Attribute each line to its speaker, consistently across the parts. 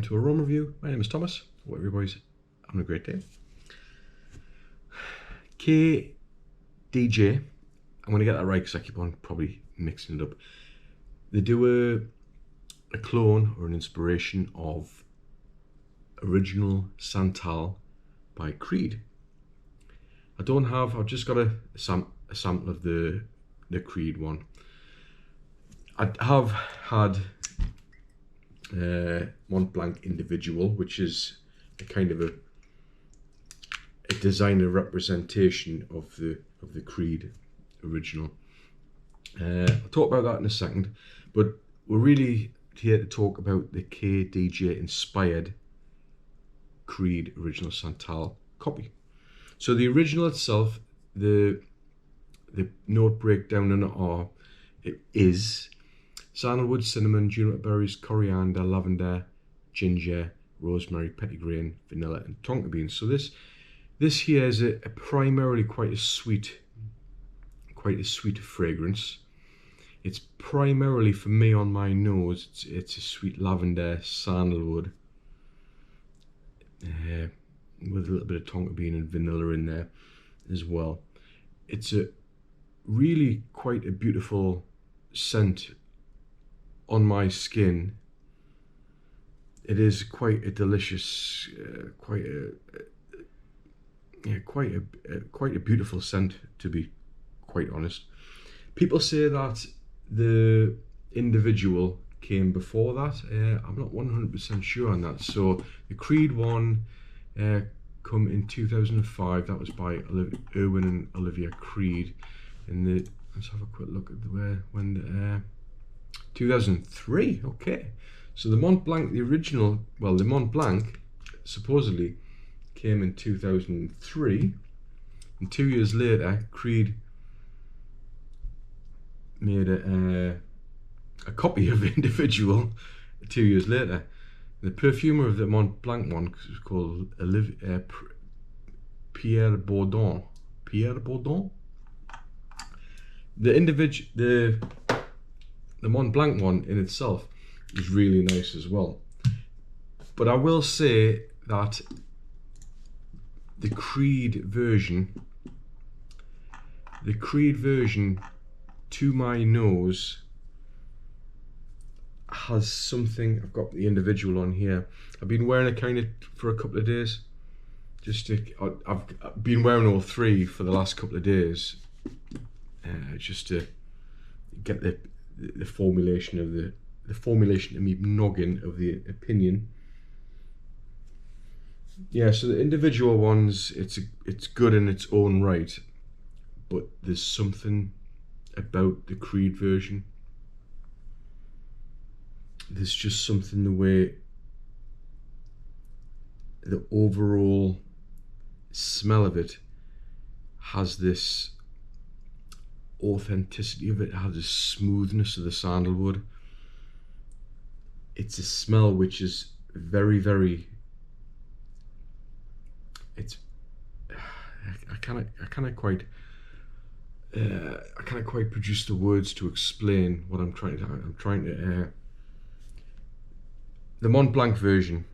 Speaker 1: to a Rome review. My name is Thomas. Hope everybody's having a great day. KDJ, I'm going to get that right because I keep on probably mixing it up. They do a clone or an inspiration of original Santal by Creed. I've just got a sample of the Creed one. I have had Mont Blanc Individual, which is a kind of a designer representation of the Creed original. I'll talk about that in a second, but we're really here to talk about the KDJ inspired Creed original Santal copy. So the original itself, the note breakdown in it is sandalwood, cinnamon, juniper berries, coriander, lavender, ginger, rosemary, petitgrain, vanilla, and tonka beans. So this here is a primarily quite a sweet fragrance. It's primarily, for me, on my nose, it's a sweet lavender, sandalwood, with a little bit of tonka bean and vanilla in there as well. It's a really quite a beautiful scent on my skin. It is quite a delicious, quite a beautiful scent, to be quite honest. People say that the Individual came before that. I'm not 100% sure on that. So the Creed one come in 2005. That was by Irwin and Olivia Creed. And let's have a quick look at when 2003. Okay, so the Mont Blanc, the original, well, the Mont Blanc supposedly came in 2003, and 2 years later Creed made a copy of Individual 2 years later. The perfumer of the Mont Blanc one was called Pierre Bourdon. Pierre Bourdon. The Mont Blanc one in itself is really nice as well. But I will say that the Creed version to my nose has something. I've got the Individual on here. I've been wearing it kind of for a couple of days. I've been wearing all three for the last couple of days, just to get the formulation of the formulation of me noggin of the opinion. Yeah, so the Individual ones, it's good in its own right, but there's something about the Creed version. There's just something, the way the overall smell of it has this authenticity of it, has a smoothness of the sandalwood. It's a smell which is very, very, I can't quite produce the words to explain what I'm trying to the Mont Blanc version,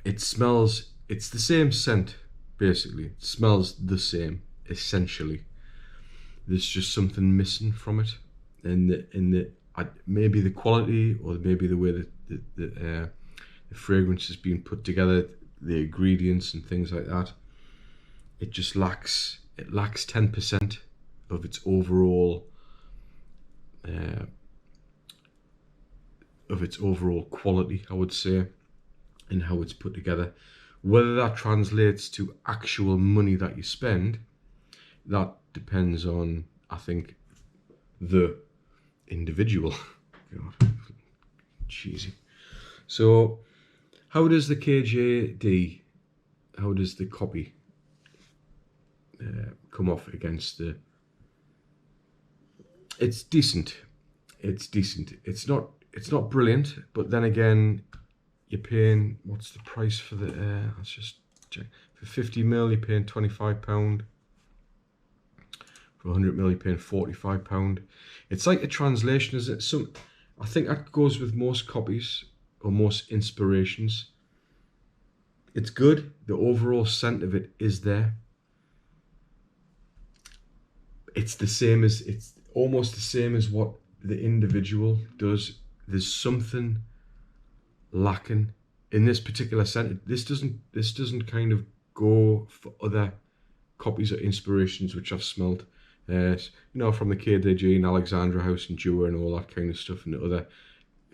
Speaker 1: it smells, it's the same scent basically, it smells the same essentially. There's just something missing from it, and maybe the quality, or maybe the way that the fragrance has been put together, the ingredients and things like that. It just lacks 10% of its overall quality, I would say, in how it's put together. Whether that translates to actual money that you spend, that depends on, I think, the individual. God, cheesy. So, how does the KJD, how does the copy come off against the? It's decent. It's decent. It's not brilliant, but then again, you're paying, what's the price for the? Let's just check. For 50ml, you're paying £25. For 100ml, you're paying £45. It's like a translation, is it? I think that goes with most copies or most inspirations. It's good. The overall scent of it is there. It's almost the same as what the individual does. There's something lacking in this particular scent. This doesn't kind of go for other copies or inspirations which I've smelled. You know, from the KDJ and Alexandra House and Dewar and all that kind of stuff, and the other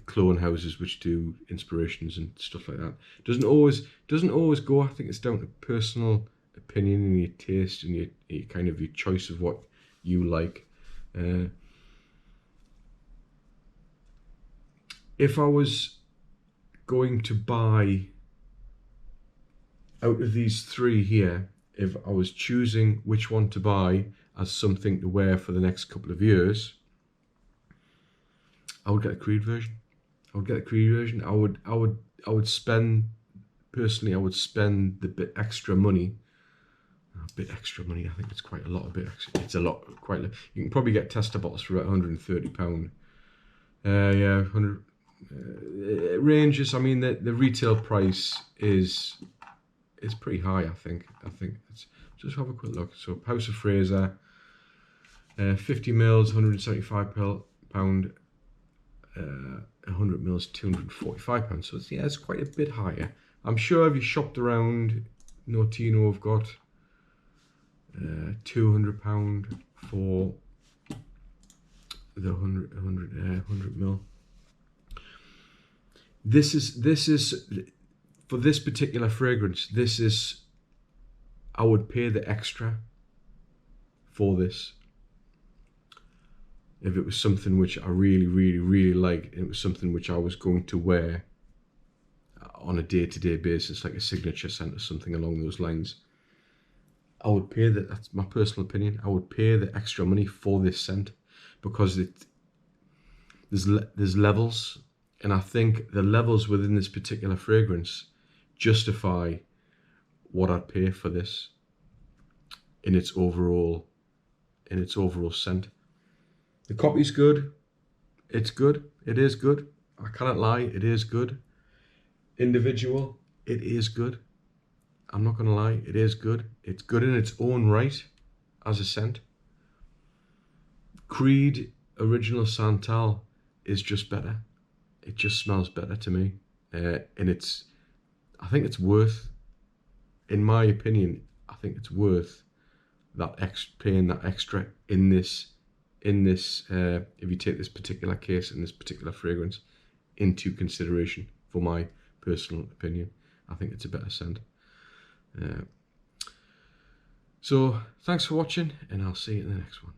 Speaker 1: clone houses which do inspirations and stuff like that. Doesn't always go. I think it's down to personal opinion and your taste and your kind of your choice of what you like. If I was going to buy out of these three here, if I was choosing which one to buy as something to wear for the next couple of years, I would get a Creed version. I would spend, personally, I would spend the bit extra money. A bit extra money, I think it's quite a lot. It's a lot, quite. You can probably get tester bottles for about £130. Yeah, 100. It ranges. I mean, the retail price is pretty high. I think. Let's just have a quick look. So House of Fraser, 50 mils, £175. 100 mils, £245. So it's quite a bit higher. I'm sure if you shopped around, Notino have got £200 for the 100 mil. This is for this particular fragrance. I would pay the extra for this. If it was something which I really like, it was something which I was going to wear on a day-to-day basis, like a signature scent or something along those lines, I would pay that. That's my personal opinion. I would pay the extra money for this scent because there's levels, and I think the levels within this particular fragrance justify what I'd pay for this in its overall scent. The copy's good. It's good. It is good. I cannot lie. It is good. Individual. It is good. I'm not going to lie. It is good. It's good in its own right as a scent. Creed Original Santal is just better. It just smells better to me. And I think it's worth, in my opinion, I think it's worth paying that extra in this, if you take this particular case and this particular fragrance into consideration. For my personal opinion, I think it's a better scent. So thanks for watching, and I'll see you in the next one.